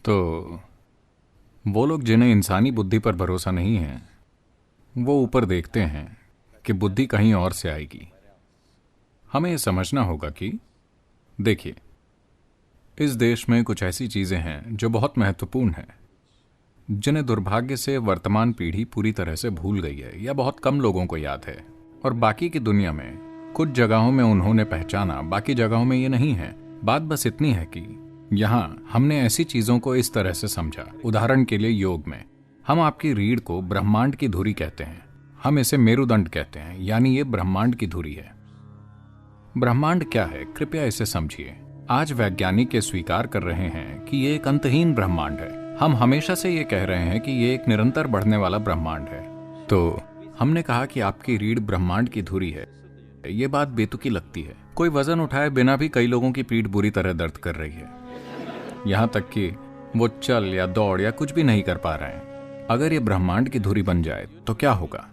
तो वो लोग जिन्हें इंसानी बुद्धि पर भरोसा नहीं है, वो ऊपर देखते हैं कि बुद्धि कहीं और से आएगी। हमें यह समझना होगा कि देखिए, इस देश में कुछ ऐसी चीजें हैं जो बहुत महत्वपूर्ण हैं, जिन्हें दुर्भाग्य से वर्तमान पीढ़ी पूरी तरह से भूल गई है या बहुत कम लोगों को याद है। और बाकी की दुनिया में कुछ जगहों में उन्होंने पहचाना, बाकी जगहों में ये नहीं है। बात बस इतनी है कि यहाँ हमने ऐसी चीजों को इस तरह से समझा। उदाहरण के लिए योग में हम आपकी रीढ़ को ब्रह्मांड की धुरी कहते हैं, हम इसे मेरुदंड कहते हैं, यानी ये ब्रह्मांड की धुरी है। ब्रह्मांड क्या है, कृपया इसे समझिए। आज वैज्ञानिक ये स्वीकार कर रहे हैं कि ये एक अंतहीन ब्रह्मांड है। हम हमेशा से ये कह रहे हैं कि ये एक निरंतर बढ़ने वाला ब्रह्मांड है। तो हमने कहा कि आपकी रीढ़ ब्रह्मांड की धुरी है। ये बात बेतुकी लगती है। कोई वजन उठाए बिना भी कई लोगों की पीठ बुरी तरह दर्द कर रही है, यहां तक कि वो चल या दौड़ या कुछ भी नहीं कर पा रहे हैं। अगर ये ब्रह्मांड की धुरी बन जाए तो क्या होगा?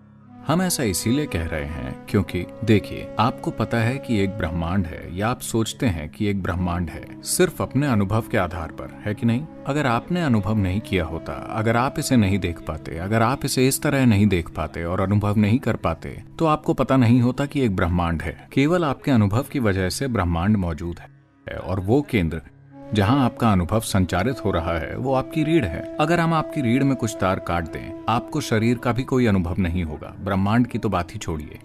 हम ऐसा इसीलिए कह रहे हैं क्योंकि देखिए, आपको पता है कि एक ब्रह्मांड है, या आप सोचते हैं कि एक ब्रह्मांड है सिर्फ अपने अनुभव के आधार पर, है कि नहीं? अगर आपने अनुभव नहीं किया होता, अगर आप इसे नहीं देख पाते, अगर आप इसे इस तरह नहीं देख पाते और अनुभव नहीं कर पाते, तो आपको पता नहीं होता कि एक ब्रह्मांड है। केवल आपके अनुभव की वजह से ब्रह्मांड मौजूद है, और वो केंद्र जहां आपका अनुभव संचारित हो रहा है वो आपकी रीढ़ है। अगर हम आपकी रीढ़ में कुछ तार काट दें, आपको शरीर का भी कोई अनुभव नहीं होगा, ब्रह्मांड की तो बात ही छोड़िए।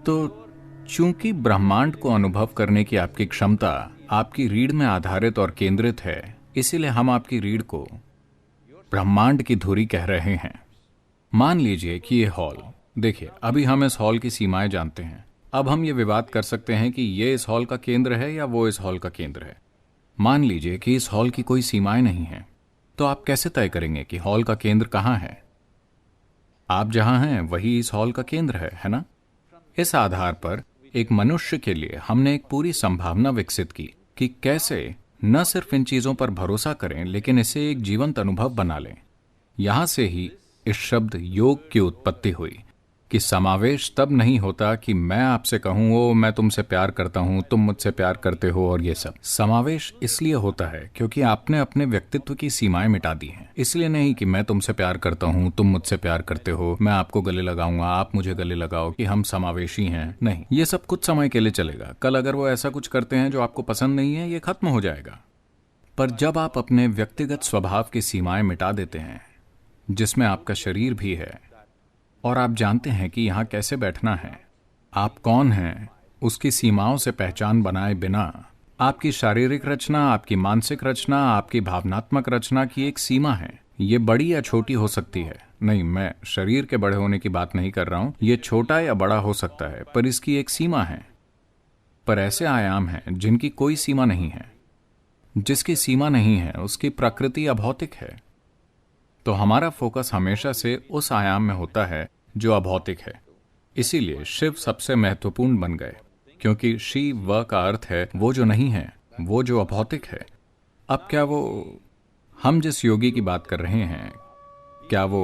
तो चूंकि ब्रह्मांड को अनुभव करने की आपकी क्षमता आपकी रीढ़ में आधारित और केंद्रित है, इसीलिए हम आपकी रीढ़ को ब्रह्मांड की धुरी कह रहे हैं। मान लीजिए कि ये हॉल, देखिए अभी हम इस हॉल की सीमाएं जानते हैं। अब हम ये विवाद कर सकते हैं कि ये इस हॉल का केंद्र है या वो इस हॉल का केंद्र है। मान लीजिए कि इस हॉल की कोई सीमाएं नहीं हैं, तो आप कैसे तय करेंगे कि हॉल का केंद्र कहाँ है? आप जहां हैं वही इस हॉल का केंद्र है ना? इस आधार पर एक मनुष्य के लिए हमने एक पूरी संभावना विकसित की कि कैसे न सिर्फ इन चीजों पर भरोसा करें, लेकिन इसे एक जीवंत अनुभव बना लें। यहां से ही इस शब्द योग की उत्पत्ति हुई कि समावेश तब नहीं होता कि मैं आपसे कहूं ओ मैं तुमसे प्यार करता हूं, तुम मुझसे प्यार करते हो, और ये सब। समावेश इसलिए होता है क्योंकि आपने अपने व्यक्तित्व की सीमाएं मिटा दी हैं। इसलिए नहीं कि मैं तुमसे प्यार करता हूं, तुम मुझसे प्यार करते हो, मैं आपको गले लगाऊंगा, आप मुझे गले लगाओ, कि हम समावेशी हैं। नहीं, ये सब कुछ समय के लिए चलेगा। कल अगर वो ऐसा कुछ करते हैं जो आपको पसंद नहीं है, ये खत्म हो जाएगा। पर जब आप अपने व्यक्तिगत स्वभाव की सीमाएं मिटा देते हैं, जिसमें आपका शरीर भी है, और आप जानते हैं कि यहाँ कैसे बैठना है, आप कौन हैं, उसकी सीमाओं से पहचान बनाए बिना आपकी शारीरिक रचना, आपकी मानसिक रचना, आपकी भावनात्मक रचना की एक सीमा है। ये बड़ी या छोटी हो सकती है। नहीं, मैं शरीर के बड़े होने की बात नहीं कर रहा हूं। ये छोटा या बड़ा हो सकता है, पर इसकी एक सीमा है। पर ऐसे आयाम हैं जिनकी कोई सीमा नहीं है। जिसकी सीमा नहीं है उसकी प्रकृति अभौतिक है। तो हमारा फोकस हमेशा से उस आयाम में होता है जो अभौतिक है। इसीलिए शिव सबसे महत्वपूर्ण बन गए, क्योंकि शिव का अर्थ है वो जो नहीं है, वो जो अभौतिक है। अब क्या वो, हम जिस योगी की बात कर रहे हैं, क्या वो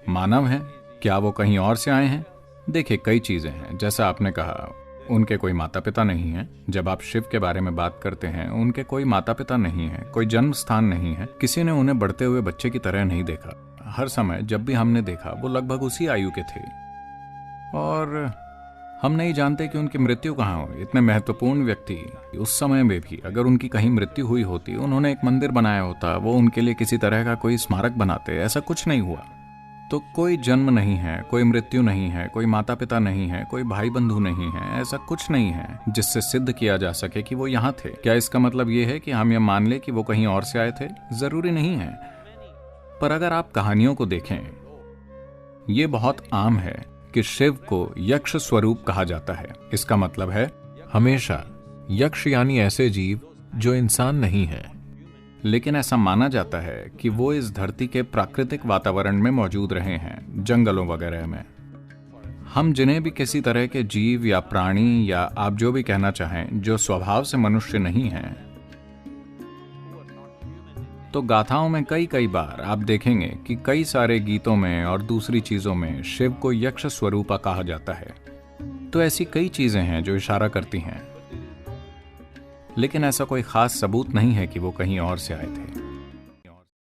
मानव हैं? क्या वो कहीं और से आए हैं? देखिए, कई चीजें हैं। जैसा आपने कहा, उनके कोई माता पिता नहीं है। जब आप शिव के बारे में बात करते हैं, उनके कोई माता पिता नहीं है, कोई जन्म स्थान नहीं है। किसी ने उन्हें बढ़ते हुए बच्चे की तरह नहीं देखा। हर समय जब भी हमने देखा, वो लगभग उसी आयु के थे। और हम नहीं जानते कि उनकी मृत्यु कहाँ हुई। इतने महत्वपूर्ण व्यक्ति उस समय में भी अगर उनकी कहीं मृत्यु हुई होती, उन्होंने एक मंदिर बनाया होता, वो उनके लिए किसी तरह का कोई स्मारक बनाते। ऐसा कुछ नहीं हुआ। तो कोई जन्म नहीं है, कोई मृत्यु नहीं है, कोई माता पिता नहीं है, कोई भाई बंधु नहीं है। ऐसा कुछ नहीं है जिससे सिद्ध किया जा सके कि वो यहाँ थे। क्या इसका मतलब ये है कि हम ये मान ले कि वो कहीं और से आए थे? जरूरी नहीं है। पर अगर आप कहानियों को देखें, ये बहुत आम है कि शिव को यक्ष स्वरूप कहा जाता है। इसका मतलब है हमेशा यक्ष यानी ऐसे जीव जो इंसान नहीं है, लेकिन ऐसा माना जाता है कि वो इस धरती के प्राकृतिक वातावरण में मौजूद रहे हैं, जंगलों वगैरह में। हम जिन्हें भी किसी तरह के जीव या प्राणी या आप जो भी कहना चाहें, जो स्वभाव से मनुष्य नहीं हैं, तो गाथाओं में कई बार आप देखेंगे कि कई सारे गीतों में और दूसरी चीजों में शिव को यक्ष स्वरूपा कहा जाता है। तो ऐसी कई चीजें हैं जो इशारा करती हैं। लेकिन ऐसा कोई खास सबूत नहीं है कि वो कहीं और से आए थे।